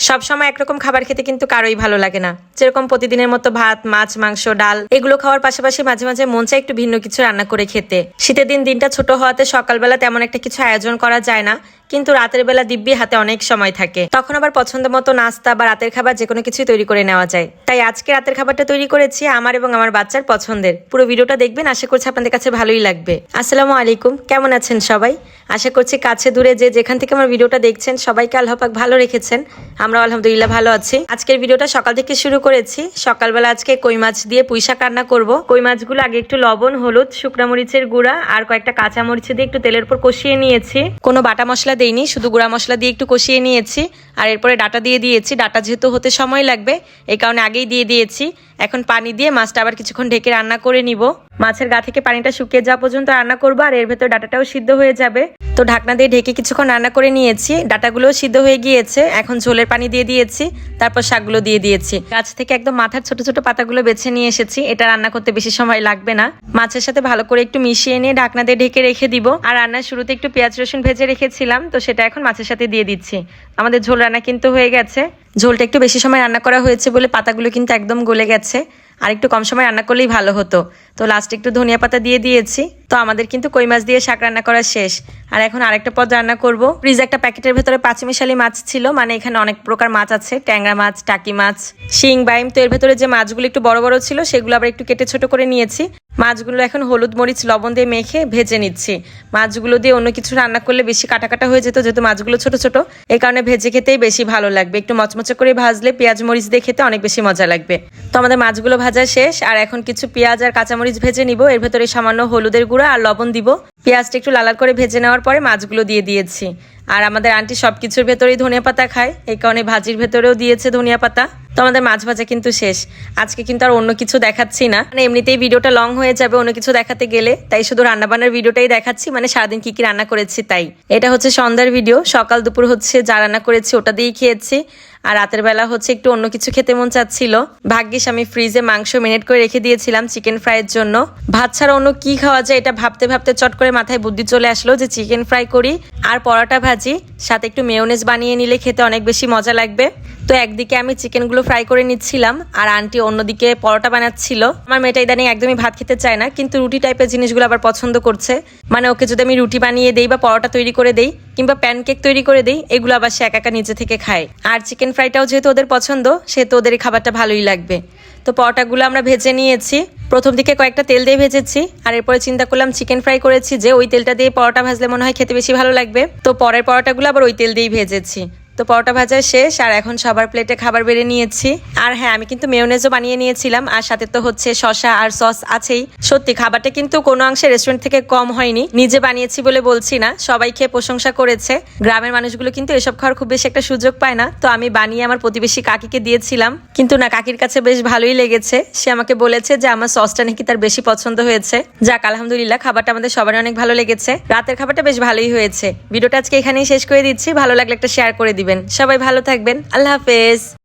সব সময় একরকম খাবার খেতে কিন্তু কারোই ভালো লাগে না। যেরকম প্রতিদিনের মতো ভাত, মাছ, মাংস, ডাল এগুলো খাওয়ার পাশাপাশি মাঝে মাঝে মন চায় একটু ভিন্ন কিছু রান্না করে খেতে। শীতের দিনটা ছোট হওয়াতে সকালবেলা তেমন একটা কিছু আয়োজন করা যায় না, কিন্তু রাতের বেলা দিব্যি হাতে অনেক সময় থাকে, তখন আবার পছন্দ মতো নাস্তা বা রাতের খাবার যেকোনো কিছুই তৈরি করে নেওয়া যায়। তাই আজকে রাতের খাবারটা তৈরি করেছি আমার এবং আমার বাচ্চার পছন্দের। পুরো ভিডিওটা দেখবেন, আশা করছি আপনাদের কাছে ভালোই লাগবে। আসসালামু আলাইকুম, কেমন আছেন সবাই? আশা করছি কাছে দূরে যে যেখান থেকে আমার ভিডিওটা দেখছেন সবাইকে আল্লাহ পাক ভালো রেখেছেন। আমরা আলহামদুলিল্লাহ ভালো আছি। আজকের ভিডিওটা সকাল থেকে শুরু করেছি। সকালবেলা আজকে কই মাছ দিয়ে পুঁই শাক রান্না করব। কই মাছগুলো আগে একটু লবণ, হলুদ, শুকনা মরিচের গুঁড়া আর কয়েকটা কাঁচা মরিচ দিয়ে একটু তেলের উপর কষিয়ে নিয়েছি। কোনো বাটা মশলা দেইনি, শুধু গুঁড়া মশলা দিয়ে একটু কষিয়ে নিয়েছি। আর এরপরে ডাটা দিয়ে দিয়েছি। ডাটা যেহেতু হতে সময় লাগবে এই কারণে আগেই দিয়ে দিয়েছি। এখন পানি দিয়ে মাছটা আবার কিছুক্ষণ ঢেকে রান্না করে নিব। মাছের গা থেকে পানিটা শুকিয়ে যাওয়া পর্যন্ত রান্না করবো, আর এর ভেতর ডাটাটাও সিদ্ধ হয়ে যাবে। তো ঢাকনা দিয়ে ঢেকে কিছুক্ষণ রান্না করে নিয়েছি। ডাটাগুলোও সিদ্ধ হয়ে গিয়েছে। এখন ঝোলের পানি দিয়ে দিয়েছি, তারপর শাকগুলো দিয়ে দিয়েছি। গাছ থেকে একদম মাথার ছোট ছোট পাতাগুলো বেছে নিয়ে এসেছি। এটা রান্না করতে বেশি সময় লাগবে না। মাছের সাথে ভালো করে একটু মিশিয়ে নিয়ে ঢাকনা দিয়ে ঢেকে রেখে দিব। আর রান্নার শুরুতে একটু পেঁয়াজ রসুন ভেজে রেখেছিলাম, তো সেটা এখন মাছের সাথে দিয়ে দিচ্ছি। আমাদের ঝোল রান্না কিন্তু হয়ে গেছে। ঝোলটা একটু বেশি সময় রান্না করা হয়েছে বলে পাতাগুলো কিন্তু একদম গলে গেছে। আর একটু কম সময় রান্না করলেই ভালো হতো। তো লাস্টে একটু ধনিয়া পাতা দিয়ে দিয়েছি। তো আমাদের কিন্তু কই মাছ দিয়ে শাক রান্না করা শেষ। আর এখন আরেকটা পদ রান্না করব। ফ্রিজে একটা প্যাকেটের ভেতরে পাঁচমিশালি মাছ ছিল, মানে এখানে অনেক প্রকার মাছ আছে, ট্যাংরা মাছ, টাকি মাছ, শিং, বাইম। তো এর ভেতরে যে মাছগুলো একটু বড় বড় ছিল সেগুলো আবার একটু কেটে ছোট করে নিয়েছি। মাছগুলো এখন হলুদ, মরিচ, লবণ দিয়ে মেখে ভেজে নিচ্ছি। মাছগুলো দিয়ে অন্য কিছু রান্না করলে বেশি কাটা কাটা হয়ে যেত, যেহেতু মাছগুলো ছোট ছোট, এই কারণে ভেজে খেতেই বেশি ভালো লাগবে। একটু মচমচে করে ভাজলে পেঁয়াজ মরিচ দিয়ে খেতে অনেক বেশি মজা লাগবে। তো আমাদের মাছগুলো ভাজা শেষ। আর এখন কিছু পেঁয়াজ আর কাঁচামরিচ ভেজে নিব। এর ভেতরে সামান্য হলুদের গুঁড়া আর লবণ দিব। পেঁয়াজটা একটু লাল করে ভেজে নেওয়ার পরে মাছগুলো দিয়ে দিয়েছি। আর আমাদের আন্টি সবকিছুর ভেতরেই ধনিয়া পাতা খায়, এই কারণে ভাজির ভেতরেও দিয়েছে ধনিয়া পাতা। তো আমাদের মাছ ভাজা কিন্তু শেষ। আজকে কিন্তু আর অন্য কিছু দেখাচ্ছি না, মানে এমনিতেই ভিডিওটা লং হয়ে যাবে অন্য কিছু দেখাতে গেলে, তাই শুধু রান্নাবান্নার ভিডিওটাই দেখাচ্ছি, মানে সারাদিন কি কি রান্না করেছি তাই। এটা হচ্ছে সন্ধ্যার ভিডিও। সকাল দুপুর হচ্ছে যা রান্না করেছি ওটা দিয়েই খেয়েছি। আর রাতের বেলা হচ্ছে একটু অন্য কিছু খেতে মন চাচ্ছিল। ভাগ্যিস আমি ফ্রিজে মাংস মেরিনেট করে রেখে দিয়েছিলাম চিকেন ফ্রাইয়ের জন্য। ভাত ছাড়া অন্য কি খাওয়া যায় এটা ভাবতে ভাবতে চট করে মাথায় বুদ্ধি চলে আসলো যে চিকেন ফ্রাই করি আর পরোটা ভাজি, সাথে একটু মেয়োনেজ বানিয়ে নিলে খেতে অনেক বেশি মজা লাগবে। তো একদিকে আমি চিকেনগুলো ফ্রাই করে নিচ্ছিলাম আর আন্টি অন্যদিকে পরোটা বানাচ্ছিল। আমার মেয়েটা ইদানিং একদমই ভাত খেতে চায় না, কিন্তু রুটি টাইপের জিনিসগুলো আবার পছন্দ করছে। মানে ওকে যদি আমি রুটি বানিয়ে দেই বা পরোটা তৈরি করে দেই কিংবা প্যানকেক তৈরি করে দেই, এগুলো আবার সে একা একা নিজে থেকে খায়। আর চিকেন ফ্রাইটাও যেহেতু ওদের পছন্দ, সেহেতু ওদের এই খাবারটা ভালোই লাগবে। তো পরোটাগুলো আমরা ভেজে নিয়েছি। প্রথম দিকে কয়েকটা তেল দিয়ে ভেজেছি, আর এরপরে চিন্তা করলাম চিকেন ফ্রাই করেছি যে ওই তেলটা দিয়ে পরোটা ভাজলে মনে হয় খেতে বেশি ভালো লাগবে। তো পরের পরোটাগুলো আবার ওই তেল দিয়েই ভেজেছি। তো পরোটা ভাজা শেষ, আর এখন সবার প্লেটে খাবার বেড়ে নিয়েছি। আর হ্যাঁ, আমি কিন্তু মেয়োনেজও বানিয়ে নিয়েছিলাম, আর সাথে তো হচ্ছে শসা আর সস আছেই। সত্যি খাবারটা কিন্তু কোনো অংশে রেস্টুরেন্ট থেকে কম হয়নি। নিজে বানিয়েছি বলে বলছি না, সবাই খেয়ে প্রশংসা করেছে। গ্রামের মানুষগুলো কিন্তু এসব খাওয়ার খুব বেশি একটা সুযোগ পায় না। তো আমি বানিয়ে আমার প্রতিবেশী কাকিকে দিয়েছিলাম, কিন্তু না, কাকির কাছে বেশ ভালোই লেগেছে। সে আমাকে বলেছে যে আমার সসটা নাকি তার বেশি পছন্দ হয়েছে। যাক, আলহামদুলিল্লাহ, খাবারটা আমাদের সবারই অনেক ভালো লেগেছে। রাতের খাবারটা বেশ ভালোই হয়েছে। ভিডিওটা আজকে এখানেই শেষ করে দিচ্ছি। ভালো লাগলে একটা শেয়ার করে দিবেন। সবাই ভালো থাকবেন। আল্লাহ হাফেজ।